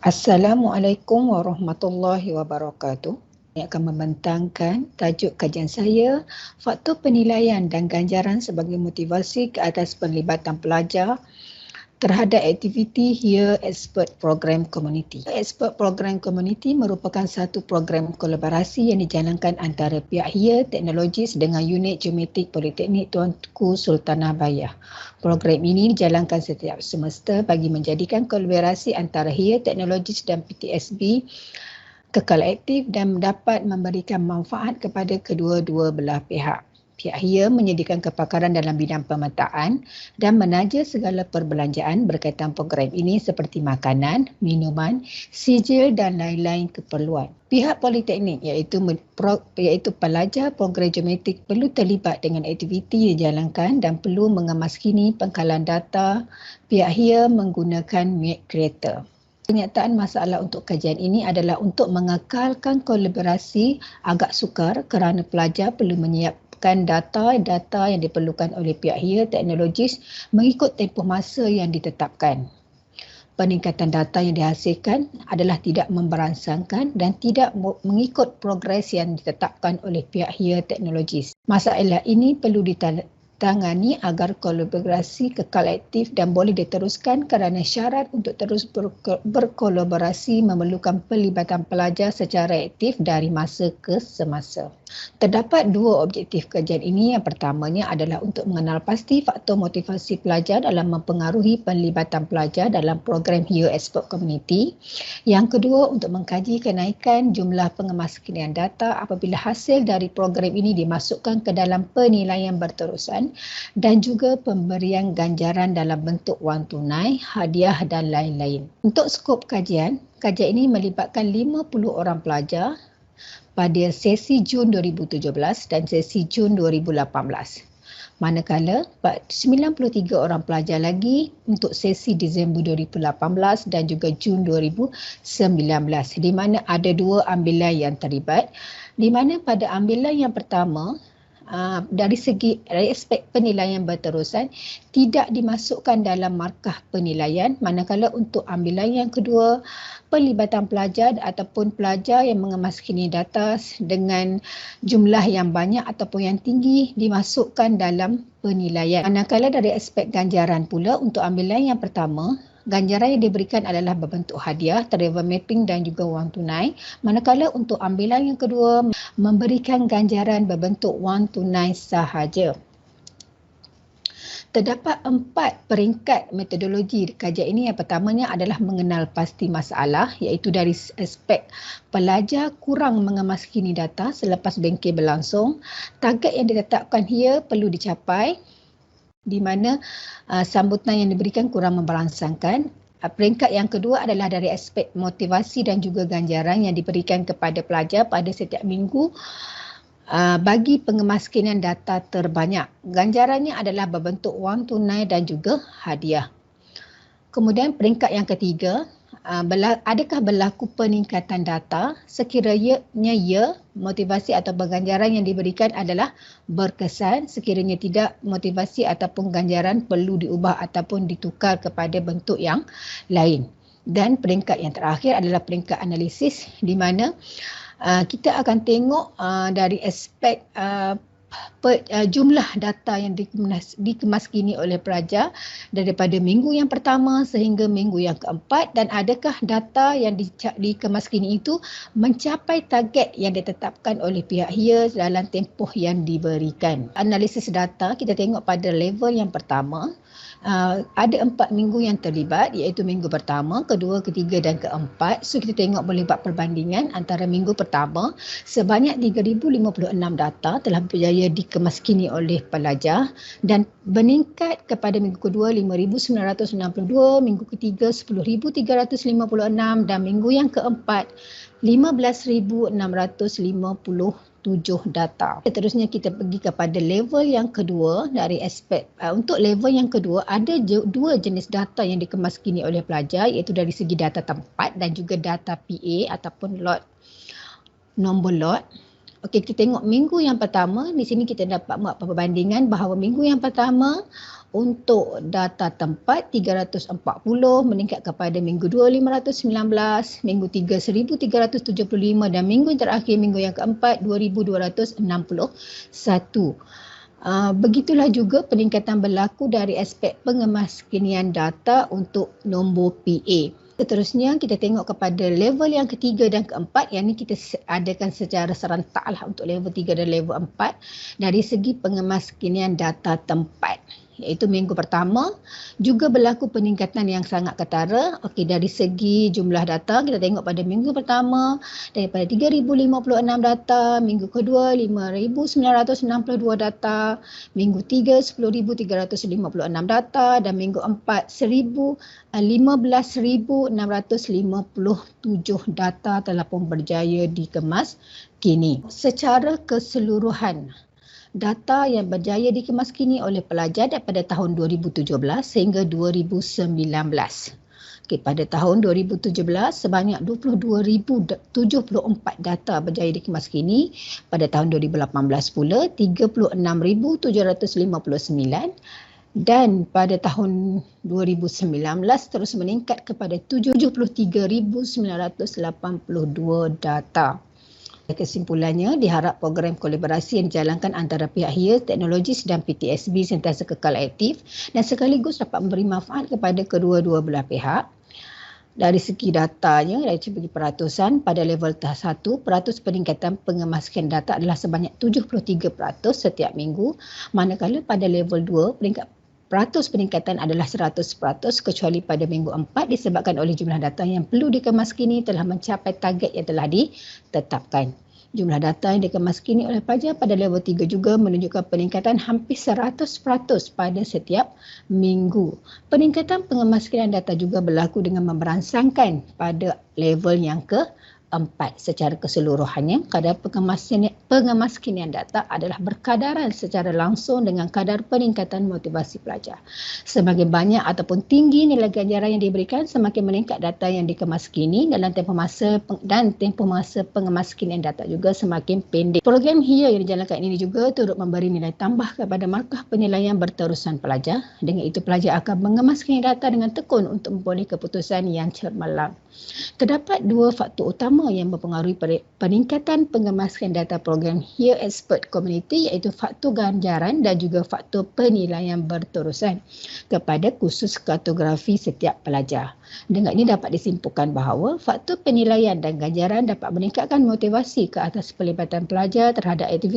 Assalamualaikum warahmatullahi wabarakatuh. Saya akan membentangkan tajuk kajian saya, faktor penilaian dan ganjaran sebagai motivasi ke atas penlibatan pelajar terhadap aktiviti HEAR Expert Program Community. Expert Program Community merupakan satu program kolaborasi yang dijalankan antara pihak HEAR Teknologis dengan unit Geometrik Politeknik Tuanku Sultanah Bayah. Program ini dijalankan setiap semester bagi menjadikan kolaborasi antara HEAR Teknologis dan PTSB kekal aktif dan dapat memberikan manfaat kepada kedua-dua belah pihak. Pihak HEAR menyediakan kepakaran dalam bidang pemetaan dan menaja segala perbelanjaan berkaitan program ini seperti makanan, minuman, sijil dan lain-lain keperluan. Pihak Politeknik iaitu pelajar program geometrik perlu terlibat dengan aktiviti yang dijalankan dan perlu mengemaskini pengkalan data. Pihak HEAR menggunakan Mate Creator. Kenyataan masalah untuk kajian ini adalah untuk mengekalkan kolaborasi agak sukar kerana pelajar perlu menyiapkan data yang diperlukan oleh pihak HEAR Teknologis mengikut tempoh masa yang ditetapkan. Peningkatan data yang dihasilkan adalah tidak memberansangkan dan tidak mengikut progres yang ditetapkan oleh pihak HEAR Teknologis. Masalah ini perlu ditangani agar kolaborasi kekal aktif dan boleh diteruskan kerana syarat untuk terus berkolaborasi memerlukan pelibatan pelajar secara aktif dari masa ke semasa. Terdapat dua objektif kajian ini. Yang pertamanya adalah untuk mengenal pasti faktor motivasi pelajar dalam mempengaruhi pelibatan pelajar dalam program HEAR Expert Community. Yang kedua, untuk mengkaji kenaikan jumlah pengemaskinian data apabila hasil dari program ini dimasukkan ke dalam penilaian berterusan dan juga pemberian ganjaran dalam bentuk wang tunai, hadiah dan lain-lain. Untuk skop kajian ini melibatkan 50 orang pelajar pada sesi Jun 2017 dan sesi Jun 2018. Manakala 93 orang pelajar lagi untuk sesi Disember 2018 dan juga Jun 2019, di mana ada dua ambilan yang terlibat, di mana pada ambilan yang pertama dari aspek penilaian berterusan tidak dimasukkan dalam markah penilaian, manakala untuk ambilan yang kedua pelibatan pelajar ataupun pelajar yang mengemaskini data dengan jumlah yang banyak ataupun yang tinggi dimasukkan dalam penilaian. Manakala dari aspek ganjaran pula untuk ambilan yang pertama, ganjaran yang diberikan adalah berbentuk hadiah, travel mapping dan juga wang tunai. Manakala untuk ambilan yang kedua memberikan ganjaran berbentuk wang tunai sahaja. Terdapat 4 peringkat metodologi kajian ini. Yang pertamanya adalah mengenal pasti masalah, iaitu dari aspek pelajar kurang mengemaskini data selepas bengkel berlangsung. Target yang ditetapkan HEAR perlu dicapai di mana sambutan yang diberikan kurang memberansangkan. Peringkat yang kedua adalah dari aspek motivasi dan juga ganjaran yang diberikan kepada pelajar pada setiap minggu bagi pengemaskinan data terbanyak. Ganjarannya adalah berbentuk wang tunai dan juga hadiah. Kemudian peringkat yang ketiga, adakah berlaku peningkatan data sekiranya motivasi atau ganjaran yang diberikan adalah berkesan, sekiranya tidak, motivasi ataupun ganjaran perlu diubah ataupun ditukar kepada bentuk yang lain. Dan peringkat yang terakhir adalah peringkat analisis, di mana kita akan tengok dari aspek jumlah data yang dikemaskini oleh pelajar daripada minggu yang pertama sehingga minggu yang keempat, dan adakah data yang dikemaskini itu mencapai target yang ditetapkan oleh pihak HEAR dalam tempoh yang diberikan. Analisis data kita tengok pada level yang pertama. Ada 4 minggu yang terlibat, iaitu minggu pertama, kedua, ketiga dan keempat. So kita tengok boleh buat perbandingan antara minggu pertama, sebanyak 3,056 data telah berjaya dikemaskini oleh pelajar dan meningkat kepada minggu kedua 5,962, minggu ketiga 10,356 dan minggu yang keempat 15,657 data. Seterusnya kita pergi kepada level yang kedua. Dari aspek untuk level yang kedua ada dua jenis data yang dikemaskini oleh pelajar, iaitu dari segi data tempat dan juga data PA ataupun lot, nombor lot. Okey, kita tengok minggu yang pertama. Di sini kita dapat buat perbandingan bahawa minggu yang pertama Untuk data tempat 340 meningkat kepada minggu 2 519, minggu 3 1375 dan minggu terakhir minggu yang keempat 2261. Begitulah juga peningkatan berlaku dari aspek pengemaskinian data untuk nombor PA. Seterusnya kita tengok kepada level yang ketiga dan keempat, yang ini kita adakan secara serentaklah untuk level 3 dan level 4 dari segi pengemaskinian data tempat. Iaitu minggu pertama juga berlaku peningkatan yang sangat ketara. Okey, dari segi jumlah data kita tengok pada minggu pertama daripada 3056 data, minggu kedua 5962 data, minggu 3 10356 data dan minggu 4 15,657 data telah pun berjaya dikemas kini. Secara keseluruhan, data yang berjaya dikemaskini oleh pelajar daripada tahun 2017 sehingga 2019. Okay, pada tahun 2017 sebanyak 22,074 data berjaya dikemaskini. Pada tahun 2018 pula 36,759 dan pada tahun 2019 terus meningkat kepada 73,982 data. Kesimpulannya, diharap program kolaborasi yang dijalankan antara pihak HIA, Teknologis dan PTSB sentiasa kekal aktif dan sekaligus dapat memberi manfaat kepada kedua-dua belah pihak. Dari segi datanya, dari segi peratusan, pada level tahap 1, peratus peningkatan pengemaskian data adalah sebanyak 73% setiap minggu, manakala pada level 2, peratus peningkatan adalah 100% kecuali pada minggu 4 disebabkan oleh jumlah data yang perlu dikemaskini telah mencapai target yang telah ditetapkan. Jumlah data yang dikemaskini oleh pelajar pada level 3 juga menunjukkan peningkatan hampir 100% pada setiap minggu. Peningkatan pengemaskinan data juga berlaku dengan memberansangkan pada level yang ke-4. Secara keseluruhannya, kadar pengemaskinian data adalah berkadaran secara langsung dengan kadar peningkatan motivasi pelajar. Semakin banyak ataupun tinggi nilai ganjaran yang diberikan, semakin meningkat data yang dikemaskini dalam tempoh masa pengemaskinian data juga semakin pendek. Program HIA yang dijalankan ini juga turut memberi nilai tambah kepada markah penilaian berterusan pelajar. Dengan itu, pelajar akan mengemaskan data dengan tekun untuk memperoleh keputusan yang cemerlang. Terdapat dua faktor utama yang mempengaruhi peningkatan pengemaskian data program HIA Expert Community, iaitu faktor ganjaran dan juga faktor penilaian berterusan kepada kursus kartografi setiap pelajar. Dengan ini dapat disimpulkan bahawa faktor penilaian dan ganjaran dapat meningkatkan motivasi ke atas pelibatan pelajar terhadap aktiviti